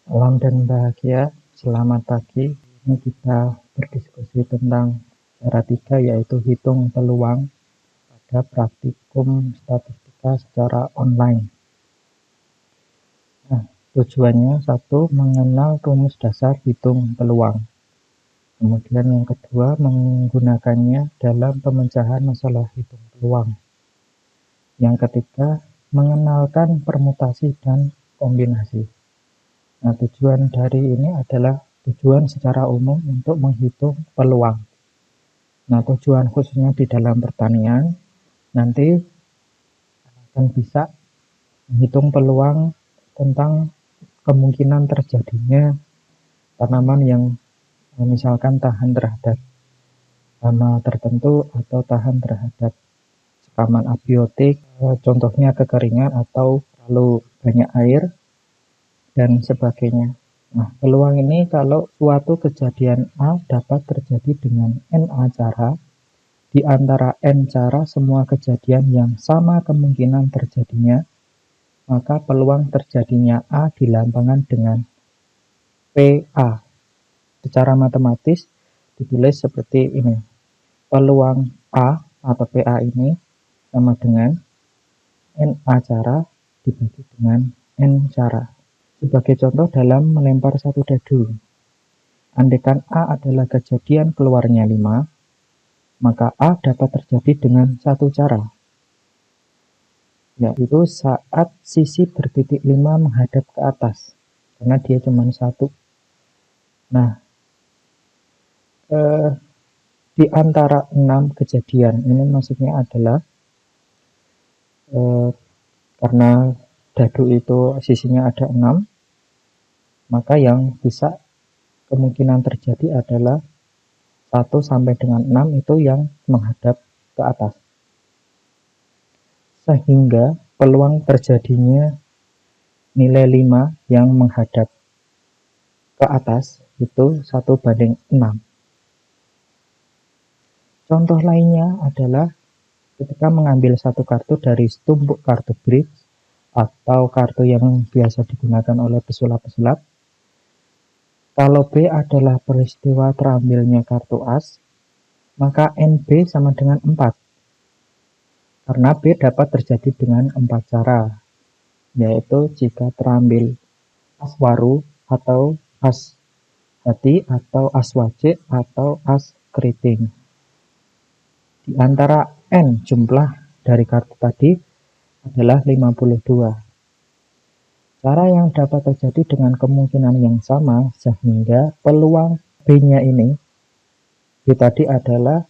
Salam dan bahagia, selamat pagi. Ini kita berdiskusi tentang cara 3, yaitu hitung peluang pada praktikum statistika secara online. Nah, tujuannya satu, mengenal rumus dasar hitung peluang. Kemudian yang kedua, menggunakannya dalam pemecahan masalah hitung peluang. Yang ketiga, mengenalkan permutasi dan kombinasi. Nah, tujuan dari ini adalah tujuan secara umum untuk menghitung peluang. Nah, tujuan khususnya di dalam pertanian nanti akan bisa menghitung peluang tentang kemungkinan terjadinya tanaman yang misalkan tahan terhadap hama tertentu atau tahan terhadap sekaman abiotik, contohnya kekeringan atau terlalu banyak air dan sebagainya. Nah, peluang ini kalau suatu kejadian A dapat terjadi dengan NA cara, di antara N cara semua kejadian yang sama kemungkinan terjadinya, maka peluang terjadinya A dilambangkan dengan PA. Secara matematis ditulis seperti ini. Peluang A atau PA ini sama dengan NA cara dibagi dengan N cara. Sebagai contoh dalam melempar satu dadu, andaikan A adalah kejadian keluarnya 5, maka A dapat terjadi dengan satu cara, yaitu saat sisi bertitik 5 menghadap ke atas, karena dia cuma satu. Nah, di antara 6 kejadian ini maksudnya adalah karena dadu itu sisinya ada 6, maka yang bisa kemungkinan terjadi adalah 1 sampai dengan 6 itu yang menghadap ke atas. Sehingga peluang terjadinya nilai 5 yang menghadap ke atas itu 1:6. Contoh lainnya adalah ketika mengambil satu kartu dari tumpuk kartu bridge atau kartu yang biasa digunakan oleh pesulap-pesulap. Kalau B adalah peristiwa terambilnya kartu as, maka NB sama dengan 4. Karena B dapat terjadi dengan 4 cara, yaitu jika terambil as waru atau as hati atau as wajik atau as keriting. Di antara N jumlah dari kartu tadi adalah 52. Cara yang dapat terjadi dengan kemungkinan yang sama sehingga peluang B-nya ini, B tadi adalah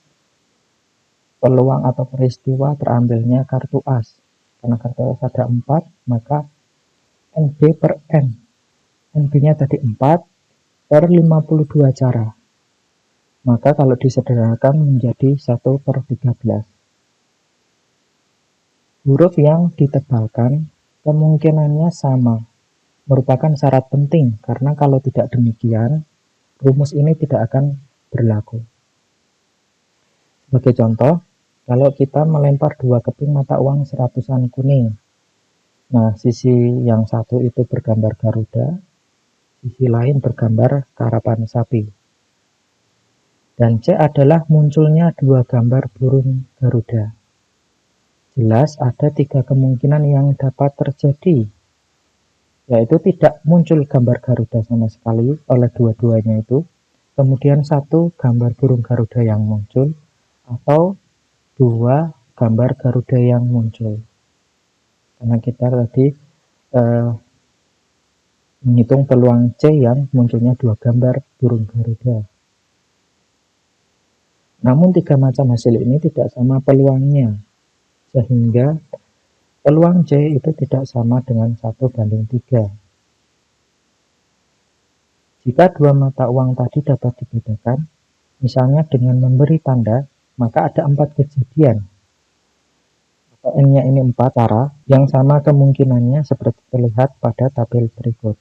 peluang atau peristiwa terambilnya kartu as. Karena kartu as ada 4, maka NB per N. NB-nya tadi 4 per 52 cara. Maka kalau disederhanakan menjadi 1/13. Huruf yang ditebalkan kemungkinannya sama, merupakan syarat penting karena kalau tidak demikian, rumus ini tidak akan berlaku. Sebagai contoh, kalau kita melempar 2 keping mata uang 100-an kuning, nah sisi yang satu itu bergambar Garuda, sisi lain bergambar karapan sapi. Dan C adalah munculnya 2 gambar burung Garuda. Jelas ada 3 kemungkinan yang dapat terjadi, yaitu tidak muncul gambar Garuda sama sekali oleh dua-duanya itu, kemudian 1 gambar burung Garuda yang muncul, atau 2 gambar Garuda yang muncul. Karena kita tadi menghitung peluang C yang munculnya 2 gambar burung Garuda. Namun 3 macam hasil ini tidak sama peluangnya, sehingga peluang C itu tidak sama dengan 1:3. Jika 2 mata uang tadi dapat dibedakan, misalnya dengan memberi tanda, maka ada 4 kejadian. Atau N-nya ini 4 cara yang sama kemungkinannya seperti terlihat pada tabel berikut.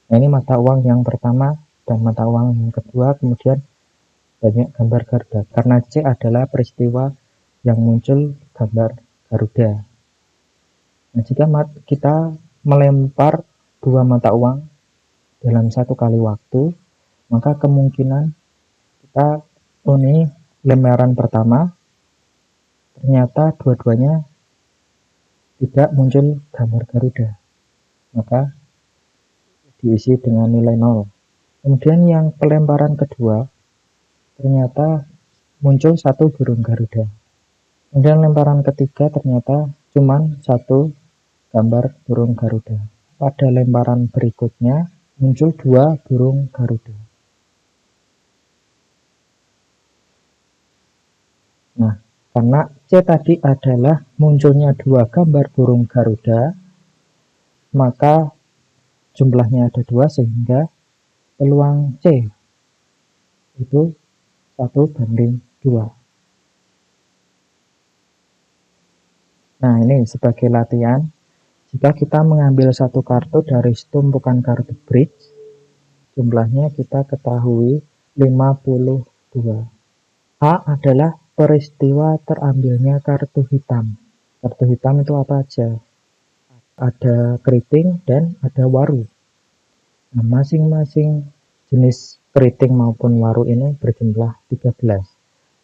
Nah, ini mata uang yang pertama dan mata uang yang kedua, kemudian banyak gambar Garuda. Karena C adalah peristiwa yang muncul gambar Garuda. Nah, jika kita melempar 2 mata uang dalam satu kali waktu, maka kemungkinan kita ini lembaran pertama ternyata dua-duanya tidak muncul gambar Garuda, maka diisi dengan nilai 0. Kemudian yang pelemparan kedua ternyata muncul satu burung Garuda. Kemudian lemparan ketiga ternyata cuma satu gambar burung Garuda. Pada lemparan berikutnya muncul 2 burung Garuda. Nah, karena C tadi adalah munculnya 2 gambar burung Garuda, maka jumlahnya ada 2 sehingga peluang C itu 1:2. Nah, ini sebagai latihan, jika kita mengambil satu kartu dari tumpukan kartu bridge, jumlahnya kita ketahui 52. A adalah peristiwa terambilnya kartu hitam. Kartu hitam itu apa aja? Ada keriting dan ada waru. Nah, masing-masing jenis keriting maupun waru ini berjumlah 13.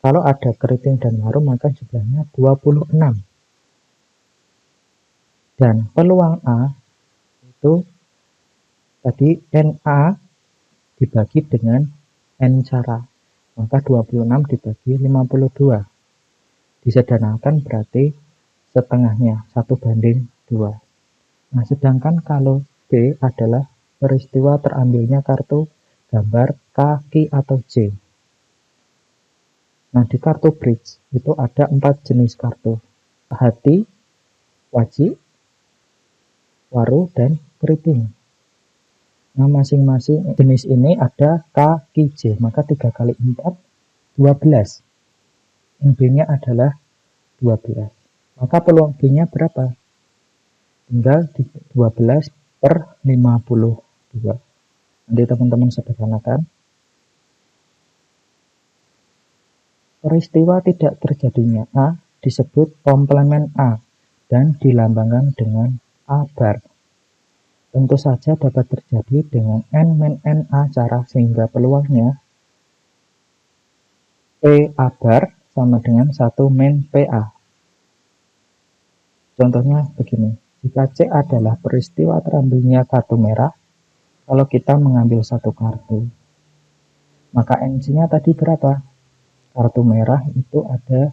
Kalau ada keriting dan waru maka jumlahnya 26. Dan peluang A itu tadi NA dibagi dengan N cara. Maka 26 dibagi 52. Disederhanakan berarti setengahnya 1:2. Nah, sedangkan kalau B adalah peristiwa terambilnya kartu gambar kaki atau J. Nah, di kartu bridge itu ada 4 jenis kartu. Hati, wajik, waru, dan keriting. Nah, masing-masing jenis ini ada kaki J, maka 3 kali 4, 12. Yang B-nya adalah 12. Maka peluang B-nya berapa? Tinggal 12/52. Nanti teman-teman sederhanakan. Peristiwa tidak terjadinya A disebut komplemen A dan dilambangkan dengan A bar. Tentu saja dapat terjadi dengan N-N A cara, sehingga peluangnya PA bar sama dengan 1 PA. Contohnya begini, jika C adalah peristiwa terambilnya kartu merah, kalau kita mengambil satu kartu, maka NC-nya tadi berapa? Kartu merah itu ada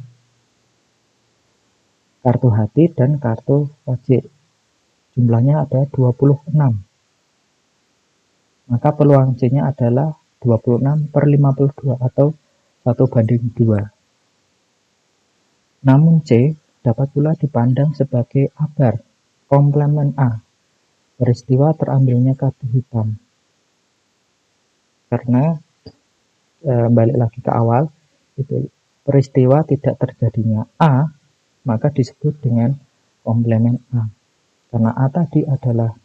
kartu hati dan kartu wajik. Jumlahnya ada 26. Maka peluang C-nya adalah 26/52 atau 1:2. Namun C dapat pula dipandang sebagai A bar, komplemen A, peristiwa terambilnya kartu hitam. Karena balik lagi ke awal, itu peristiwa tidak terjadinya A, maka disebut dengan komplemen A. Karena A tadi adalah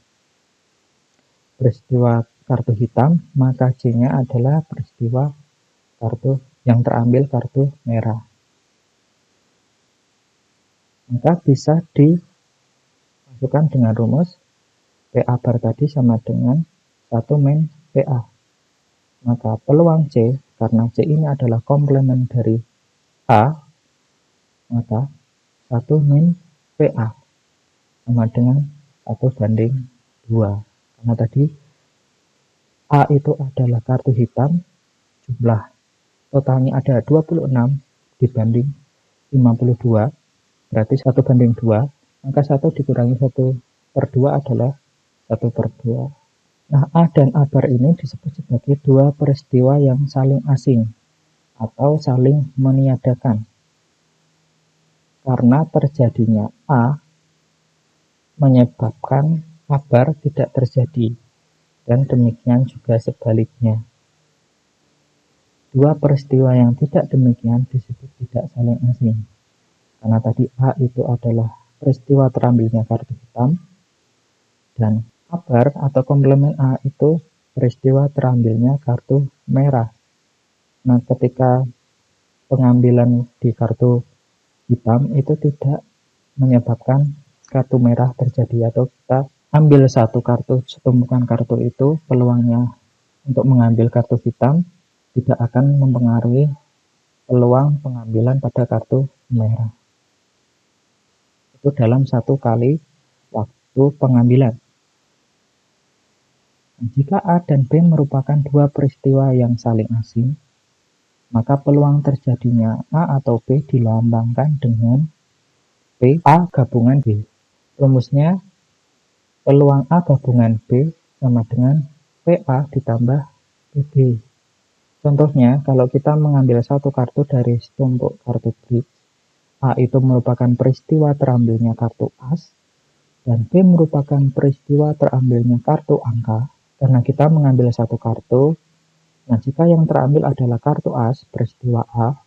peristiwa kartu hitam, maka C-nya adalah peristiwa kartu yang terambil kartu merah. Maka bisa dimasukkan dengan rumus PA bar tadi sama dengan 1 PA. Maka peluang C, karena C ini adalah komplemen dari A, maka 1 PA sama dengan 1:2. Karena tadi A itu adalah kartu hitam, jumlah totalnya ada 26 dibanding 52, berarti 1:2, maka 1 dikurangi 1/2 adalah 1/2. Nah, A dan A bar ini disebut sebagai 2 peristiwa yang saling asing atau saling meniadakan. Karena terjadinya A menyebabkan A bar tidak terjadi, dan demikian juga sebaliknya. 2 peristiwa yang tidak demikian disebut tidak saling asing. Karena tadi A itu adalah peristiwa terambilnya kartu hitam, dan A bar atau komplemen A itu peristiwa terambilnya kartu merah. Nah, ketika pengambilan di kartu hitam itu tidak menyebabkan kartu merah terjadi, atau kita ambil satu kartu, setumpukan kartu itu, peluangnya untuk mengambil kartu hitam tidak akan mempengaruhi peluang pengambilan pada kartu merah. Itu dalam satu kali waktu pengambilan. Jika A dan B merupakan dua peristiwa yang saling asing, maka peluang terjadinya A atau B dilambangkan dengan P A gabungan B. Rumusnya, peluang A gabungan B sama dengan PA ditambah PB. Contohnya, kalau kita mengambil satu kartu dari setumpuk kartu bridge, A itu merupakan peristiwa terambilnya kartu as, dan B merupakan peristiwa terambilnya kartu angka. Karena kita mengambil satu kartu, nah jika yang terambil adalah kartu as, peristiwa A,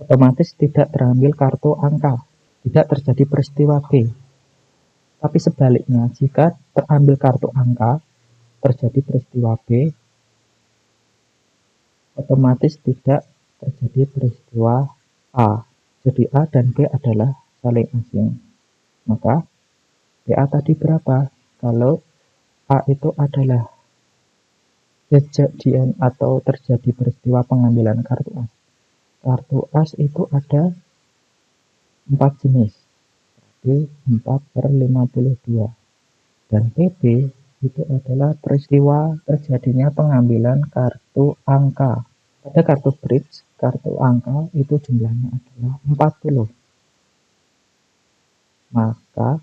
otomatis tidak terambil kartu angka, tidak terjadi peristiwa B. Tapi sebaliknya, jika terambil kartu angka, terjadi peristiwa B, otomatis tidak terjadi peristiwa A. Jadi A dan B adalah saling asing. Maka PA tadi berapa? Kalau A itu adalah kejadian atau terjadi peristiwa pengambilan kartu as. Kartu as itu ada 4 jenis. Jadi 4/52. Dan PB itu adalah peristiwa terjadinya pengambilan kartu angka. Pada kartu bridge, kartu angka itu jumlahnya adalah 40. Maka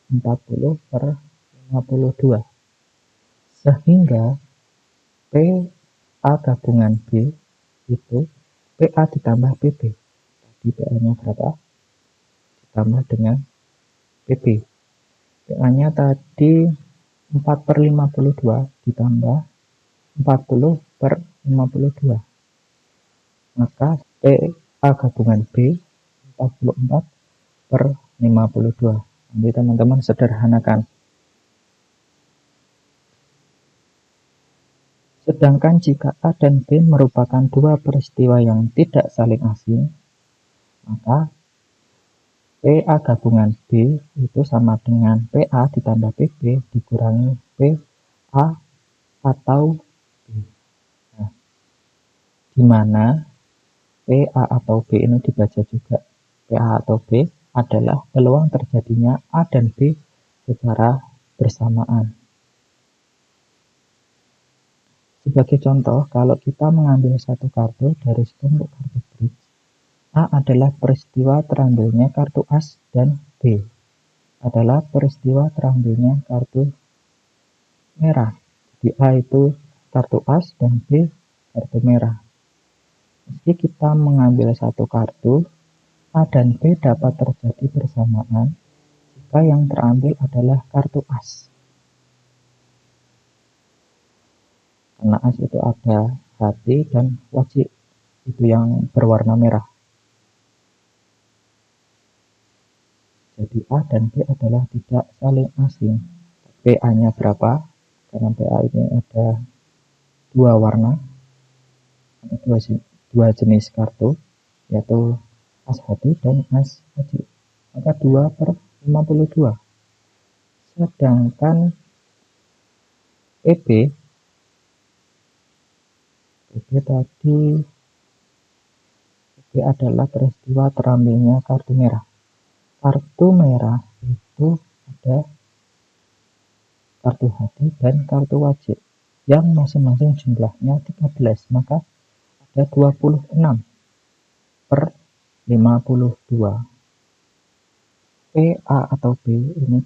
40/52. Sehingga PA gabungan B itu PA ditambah PB. Tadi PA-nya berapa? Ditambah dengan PB. PA-nya tadi 4/52 ditambah 40/52. Maka PA gabungan B 44/52. Nanti teman-teman sederhanakan. Sedangkan jika A dan B merupakan dua peristiwa yang tidak saling asing, maka PA gabungan B itu sama dengan PA ditambah PB dikurangi PA atau B. Nah, di mana PA atau B ini dibaca juga PA atau B adalah peluang terjadinya A dan B secara bersamaan. Sebagai contoh, kalau kita mengambil satu kartu dari setumpuk kartu bridge, A adalah peristiwa terambilnya kartu as dan B adalah peristiwa terambilnya kartu merah. Jadi A itu kartu as dan B kartu merah. Meski kita mengambil satu kartu, A dan B dapat terjadi bersamaan jika yang terambil adalah kartu as. Karena as itu ada hati dan wajib, itu yang berwarna merah. Jadi A dan B adalah tidak saling asing. PA-nya berapa? Karena PA ini ada dua warna, dua jenis kartu, yaitu as hati dan as wajib. Maka 2/52. Sedangkan PB tadi PB adalah peristiwa terambilnya kartu merah. Kartu merah itu ada kartu hati dan kartu wajib yang masing-masing jumlahnya 13, maka ada 26/52. PA atau B ini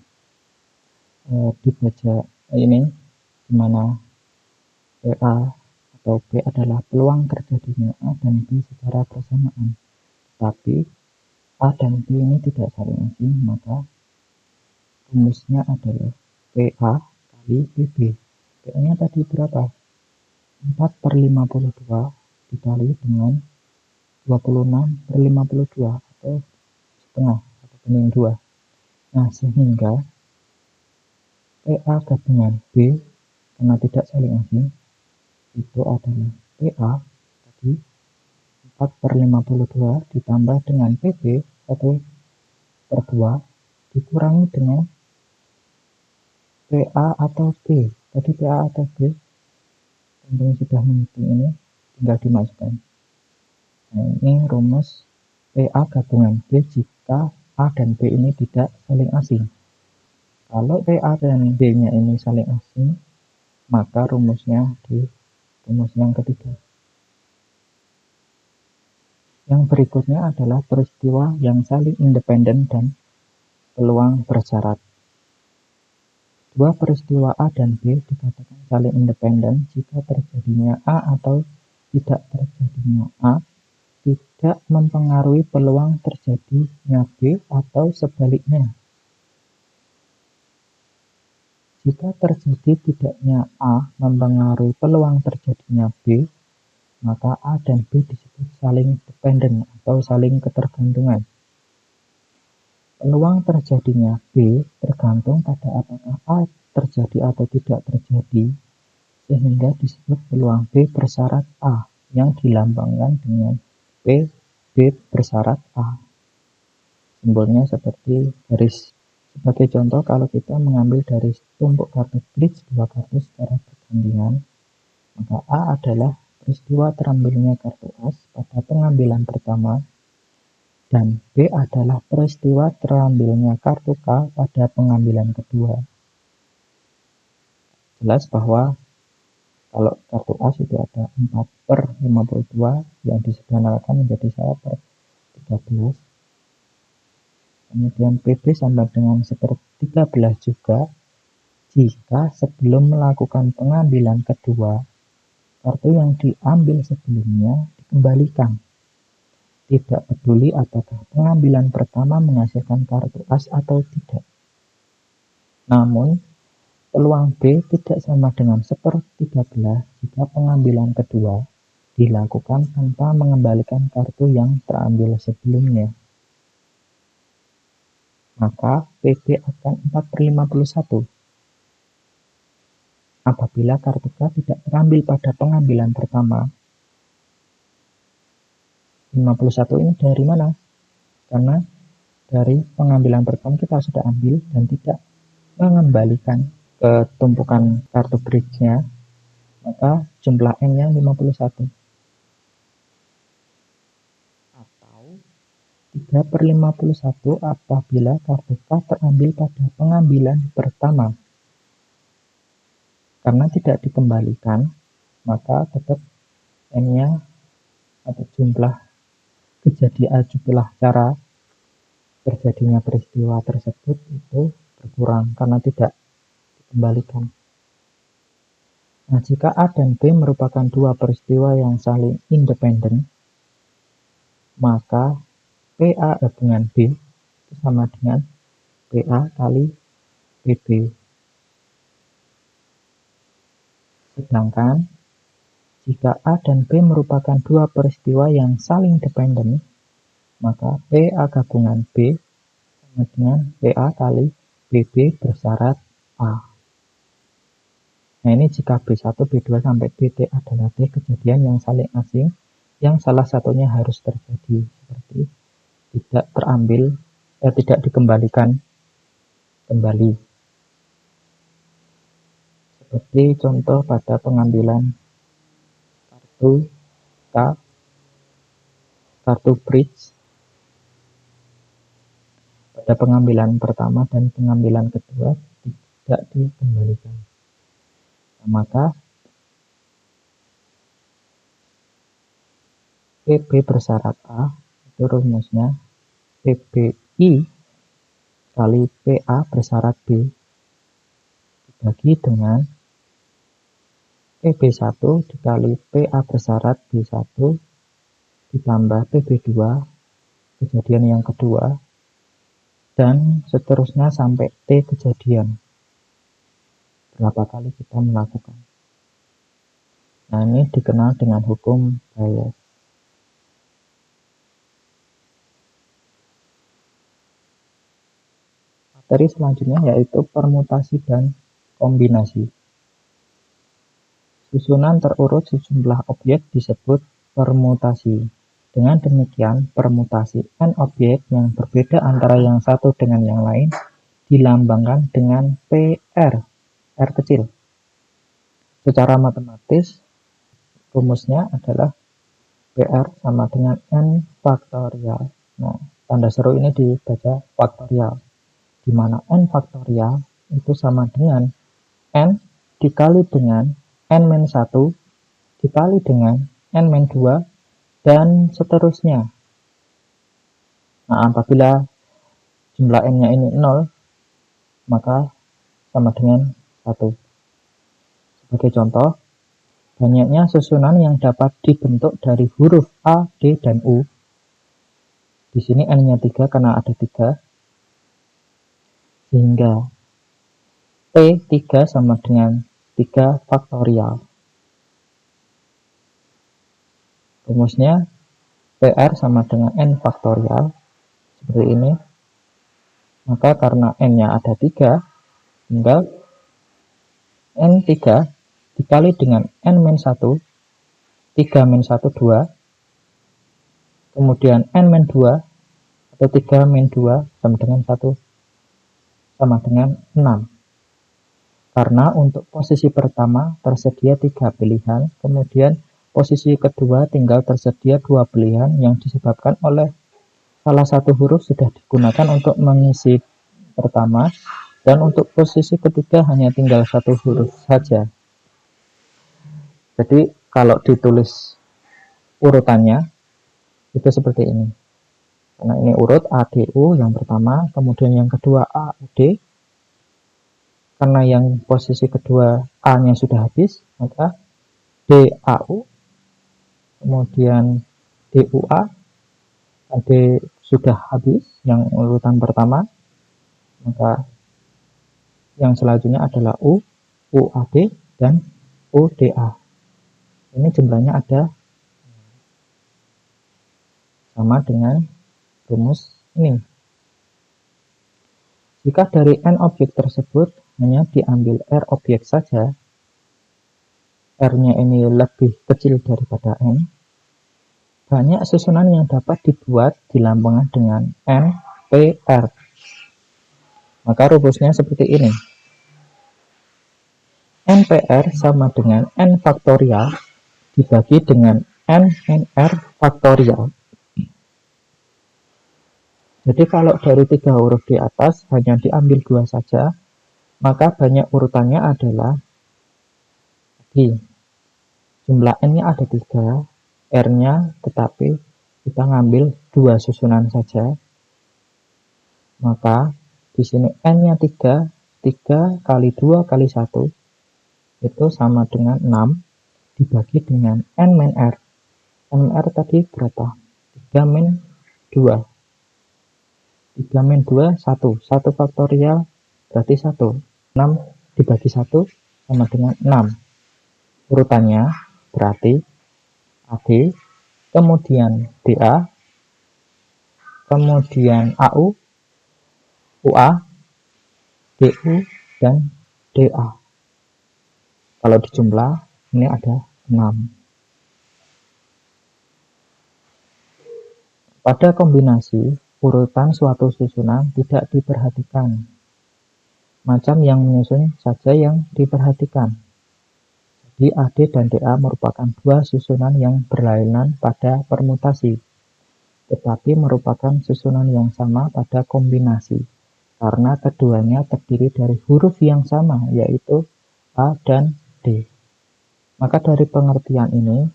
dibaca ini dimana PA atau B adalah peluang terjadinya A dan B secara bersamaan. Tapi A dan B ini tidak saling asing, maka rumusnya adalah PA kali PB. PA-nya tadi berapa? 4/52 dikali dengan 26/52 atau setengah atau banding 2. Nah, sehingga PA gabungan B karena tidak saling asing itu adalah PA tadi 4/52 ditambah dengan PB 1/2 dikurangi dengan PA atau B. Tadi PA atau B, tentunya sudah menghitung ini, tinggal dimasukkan. Nah, ini rumus PA gabungan B jika A dan B ini tidak saling asing. Kalau PA dan B-nya ini saling asing, maka rumusnya di rumus yang ketiga. Yang berikutnya adalah peristiwa yang saling independen dan peluang bersyarat. Dua peristiwa A dan B dikatakan saling independen jika terjadinya A atau tidak terjadinya A tidak mempengaruhi peluang terjadinya B atau sebaliknya. Jika terjadi tidaknya A mempengaruhi peluang terjadinya B, maka A dan B disebut saling dependen atau saling ketergantungan. Peluang terjadinya B tergantung pada apakah A terjadi atau tidak terjadi, sehingga disebut peluang B bersyarat A yang dilambangkan dengan P, B bersyarat A. Simbolnya seperti garis. Sebagai contoh, kalau kita mengambil dari tumpuk kartu bridge dua kartu secara bergantian, maka A adalah peristiwa terambilnya kartu as pada pengambilan pertama, dan B adalah peristiwa terambilnya kartu K pada pengambilan kedua. Jelas bahwa kalau kartu as itu ada 4/52 yang disederhanakan menjadi 1/13. Kemudian PB sama dengan 1/13 juga jika sebelum melakukan pengambilan kedua, kartu yang diambil sebelumnya dikembalikan. Tidak peduli apakah pengambilan pertama menghasilkan kartu as atau tidak. Namun, peluang B tidak sama dengan 1/13 jika pengambilan kedua dilakukan tanpa mengembalikan kartu yang terambil sebelumnya. Maka PB akan 4/51. Apabila kartu K tidak terambil pada pengambilan pertama. 51 ini dari mana? Karena dari pengambilan pertama kita sudah ambil dan tidak mengembalikan ke tumpukan kartu bridge-nya, maka jumlah N-nya 51. Atau 3/51 apabila kartu K terambil pada pengambilan pertama. Karena tidak dikembalikan, maka tetap N-nya atau jumlah cara terjadinya peristiwa tersebut itu berkurang karena tidak dikembalikan. Nah, jika A dan B merupakan dua peristiwa yang saling independen, maka PA gabungan B itu sama dengan PA kali PB. Sedangkan jika A dan B merupakan dua peristiwa yang saling dependen, maka PA gabungan B sama dengan PA kali BB bersyarat A. Nah, ini jika B1, B2 sampai BT adalah T kejadian yang saling asing, yang salah satunya harus terjadi, seperti tidak dikembalikan kembali. Seperti contoh pada pengambilan kartu K, kartu bridge, pada pengambilan pertama dan pengambilan kedua tidak dikembalikan. Nah, maka PB bersyarat A itu rumusnya PBI kali PA bersyarat B dibagi dengan PB1 dikali PA bersyarat B1 ditambah PB2 kejadian yang kedua, dan seterusnya sampai T kejadian. Berapa kali kita melakukan. Nah, ini dikenal dengan hukum Bayes. Materi selanjutnya yaitu permutasi dan kombinasi. Susunan terurut sejumlah objek disebut permutasi. Dengan demikian, permutasi n objek yang berbeda antara yang satu dengan yang lain dilambangkan dengan PR R kecil. Secara matematis, rumusnya adalah PR sama dengan N faktorial. Nah, tanda seru ini dibaca faktorial, di mana N faktorial itu sama dengan N dikali dengan N-1 dikali dengan N-2 dan seterusnya. Nah, apabila jumlah N-nya ini 0, maka sama dengan 1. Sebagai contoh, banyaknya susunan yang dapat dibentuk dari huruf A, D, dan U. Di sini N-nya 3 karena ada 3. Sehingga P3 sama dengan 3 faktorial. Rumusnya PR sama dengan N faktorial. Seperti ini. Maka karena N-nya ada 3, tinggal N3 dikali dengan N-1, 3-1, 2, kemudian N-2 atau 3-2 sama dengan 1, sama dengan 6. Karena untuk posisi pertama tersedia 3 pilihan, kemudian posisi kedua tinggal tersedia 2 pilihan yang disebabkan oleh salah satu huruf sudah digunakan untuk mengisi pertama, dan untuk posisi ketiga hanya tinggal 1 huruf saja. Jadi kalau ditulis urutannya itu seperti ini. Karena ini urut A, D, U yang pertama, kemudian yang kedua A, U, D. Karena yang posisi kedua A-nya sudah habis, maka D, A, U, kemudian D, U, A. D sudah habis yang urutan pertama, maka yang selanjutnya adalah U, UAD, dan UDA. Ini jumlahnya ada sama dengan rumus ini. Jika dari N objek tersebut hanya diambil R objek saja, R-nya ini lebih kecil daripada N, banyak susunan yang dapat dibuat dilambangkan dengan NPR. Maka rumusnya seperti ini. NPR sama dengan N faktorial dibagi dengan NR faktorial. Jadi kalau dari 3 huruf di atas hanya diambil 2 saja, maka banyak urutannya adalah di jumlah N-nya ada 3, R-nya tetapi kita ngambil 2 susunan saja. Maka di sini N-nya 3, 3 kali 2 kali 1 itu sama dengan 6 dibagi dengan N-R. N-R tadi berapa? 3 min 2. 3 min 2, 1. 1 faktorial berarti 1. 6 dibagi 1 sama dengan 6. Urutannya berarti AD, kemudian DA, kemudian AU, UA, DU, dan DA. Kalau dijumlah ini ada 6. Pada kombinasi, urutan suatu susunan tidak diperhatikan. Macam yang menyusun saja yang diperhatikan. Jadi AD dan DA merupakan 2 susunan yang berlainan pada permutasi, tetapi merupakan susunan yang sama pada kombinasi, karena keduanya terdiri dari huruf yang sama, yaitu A dan D. Maka dari pengertian ini,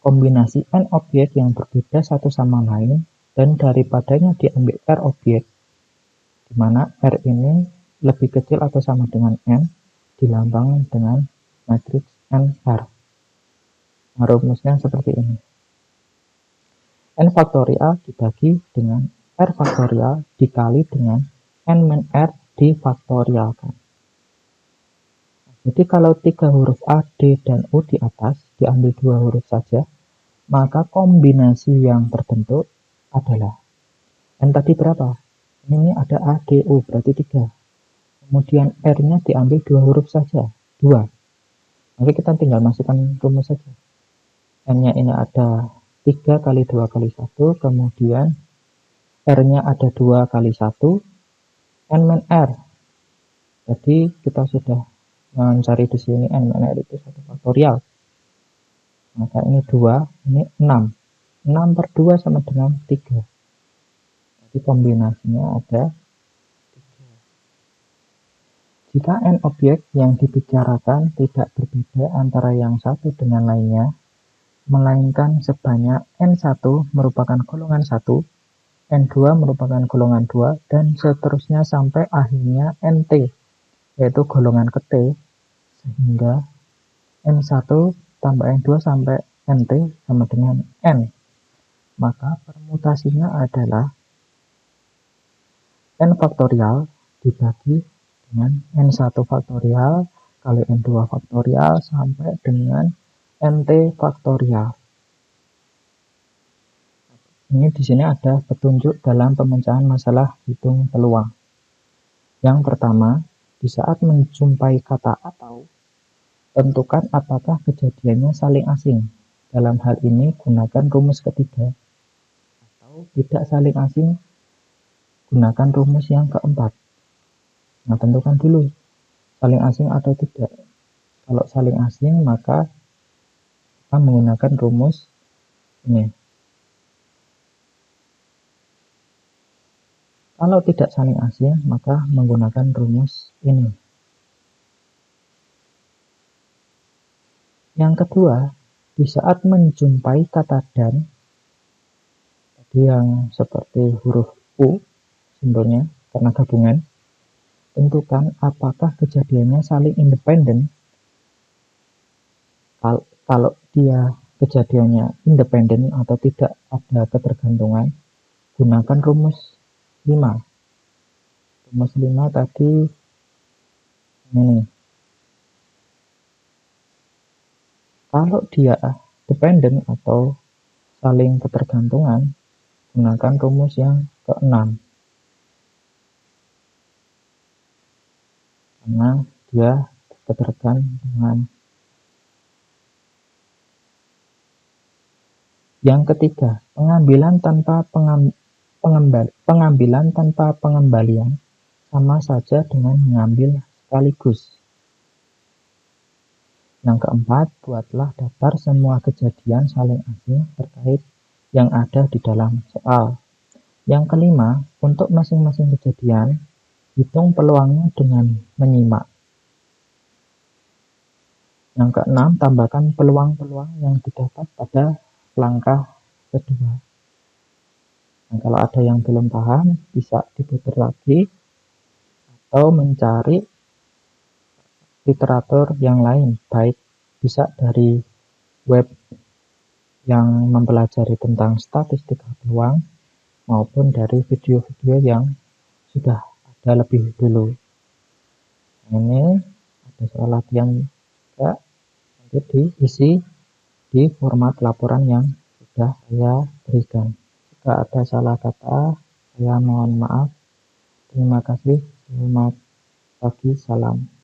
kombinasi N objek yang berbeda satu sama lain, dan daripadanya diambil R objek, di mana R ini lebih kecil atau sama dengan N, dilambangkan dengan matriks NR. Nah, rumusnya seperti ini. N faktorial dibagi dengan R faktorial dikali dengan N min R difaktorialkan. Jadi kalau 3 huruf A, D, dan U di atas diambil 2 huruf saja, maka kombinasi yang terbentuk adalah N tadi berapa? Ini ada A, D, U berarti 3. Kemudian R-nya diambil 2 huruf saja, 2. Maka kita tinggal masukkan rumus saja. N-nya ini ada 3 kali 2 kali 1, kemudian R-nya ada 2 kali 1, N min R. Jadi kita sudah mencari di sini n min r itu 1 faktorial. Maka ini 2, ini 6. 6 per 2 sama dengan 3. Jadi kombinasinya ada 3. Jika n objek yang dibicarakan tidak berbeda antara yang satu dengan lainnya, melainkan sebanyak n1 merupakan golongan 1, n2 merupakan golongan 2, dan seterusnya sampai akhirnya nt, yaitu golongan ke T, sehingga n1 tambah n2 sampai nt sama dengan n. Maka permutasinya adalah n faktorial dibagi dengan n1 faktorial kali n2 faktorial sampai dengan nt faktorial. Ini di sini ada petunjuk dalam pemecahan masalah hitung peluang. Yang pertama, di saat menjumpai kata atau, tentukan apakah kejadiannya saling asing. Dalam hal ini gunakan rumus ketiga. Atau tidak saling asing, gunakan rumus yang keempat. Nah, tentukan dulu saling asing atau tidak. Kalau saling asing, maka kita menggunakan rumus ini. Kalau tidak saling asing, maka menggunakan rumus ini. Yang kedua, di saat menjumpai kata dan, tadi yang seperti huruf U, simbolnya karena gabungan, tentukan apakah kejadiannya saling independen. Kalau dia kejadiannya independen atau tidak ada ketergantungan, gunakan rumus 5. Rumus 5 tadi ini. Kalau dia dependen atau saling ketergantungan, gunakan rumus yang ke-6. Karena dia ketergantungan. Yang ketiga, pengambilan tanpa pengembalian sama saja dengan mengambil sekaligus. Yang keempat, buatlah daftar semua kejadian saling asing terkait yang ada di dalam soal. Yang kelima, untuk masing-masing kejadian, hitung peluangnya dengan menyimak. Yang keenam, tambahkan peluang-peluang yang didapat pada langkah kedua. Nah, kalau ada yang belum paham, bisa diputar lagi atau mencari literatur yang lain, baik bisa dari web yang mempelajari tentang statistika peluang maupun dari video-video yang sudah ada lebih dulu. Ini ada soal latihan juga, nanti diisi di format laporan yang sudah saya berikan. Jika ada salah kata, saya mohon maaf. Terima kasih. Selamat pagi, salam.